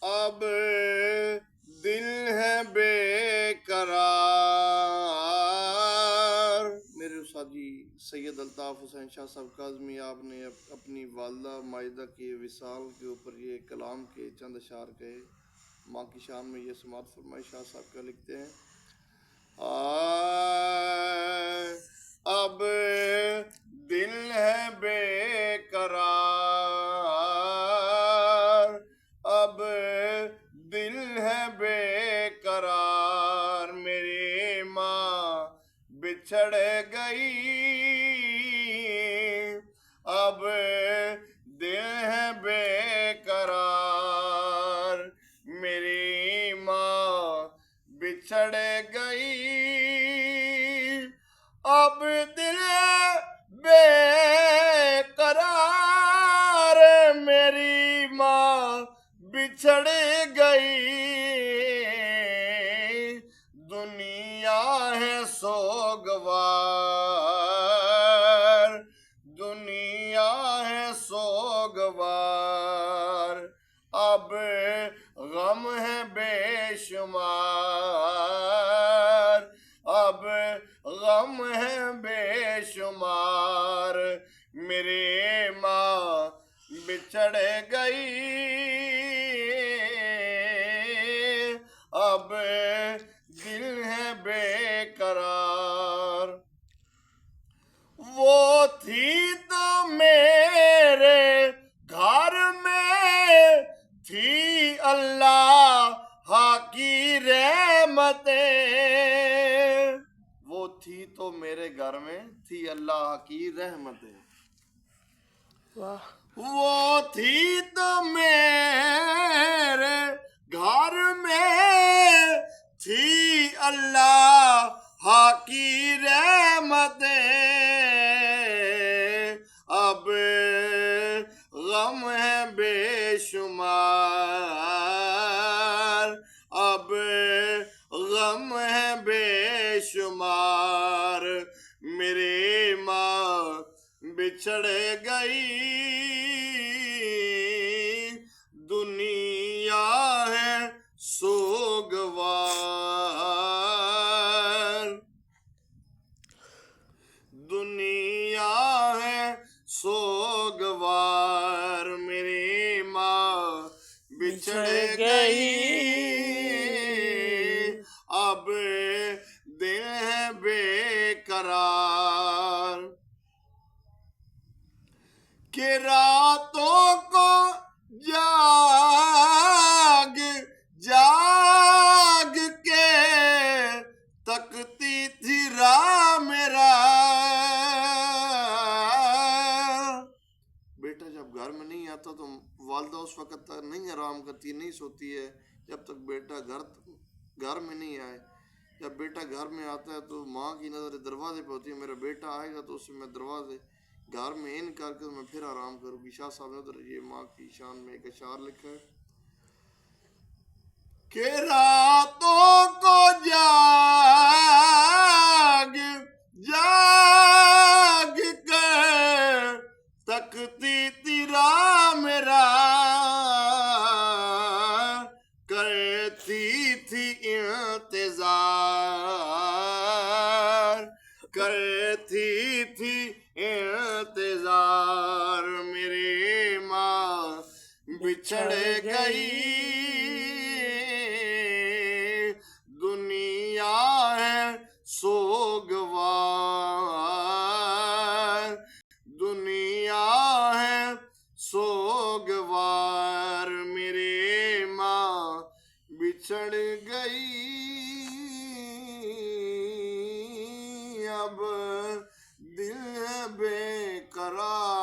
अब दिल है बेकरार। मेरे उस्तादी सैयद अल्ताफ हुसैन शाह साहब काज़मी आपने अपनी वालदा मायदा के विसाल के ऊपर ये कलाम के चंद अशार कहे। माँ की शान में ये समात फरमाई। शाह साहब का लिखते हैं, अब दिल है बेकरार, अब दिल है बेकरार, मेरी माँ बिछड़ गई। अब दिल है बेकरार, मेरी माँ बिछड़ गई। अब दिल बेकरार, मेरी माँ बिछड़ गई। दुनिया है सोगवार, दुनिया है सोगवार, अब गम है बेशुमार, अब गम है बेशुमार, मेरी माँ बिछड़ गई। अब दिल है बेकरार। वो थी तो मेरे घर में, थी अल्लाह की रहमतें। वो थी तो मेरे घर में, थी अल्लाह की रहमतें। वाह। वो थी तो मेरे घर में, थी अल्लाह की रहमतें। अब गम है बेशुमार, अब गम है बेशुमार, मेरी माँ बिछड़ गई। दुनिया है सोगवार, दुनिया है सोगवार, मेरी माँ बिछड़ गई। अब दिल है बेकरार, कि रातों को जाग जाग के तकती थी राह मेरा। बेटा जब घर में नहीं आता तो वालदा उस वक्त तक नहीं आराम करती, नहीं सोती है जब तक बेटा घर में नहीं आए। जब बेटा घर में आता है तो माँ की नज़र दरवाजे पे होती है, मेरा बेटा आएगा तो उससे मैं दरवाजे घर में इन करके मैं फिर आराम करूँगी। शाह साहब ने उधर ये माँ की शान में एक अशार लिखा है कि रातों को जाग जाग कर तकती तेरा मेरा, करती थी इंतजार, करती थी इंतजार, मेरी माँ बिछड़ गई। दुनिया है सोगवार, दुनिया है सोगवार, मेरी माँ बिछड़ गई। अब दिल बेकरार।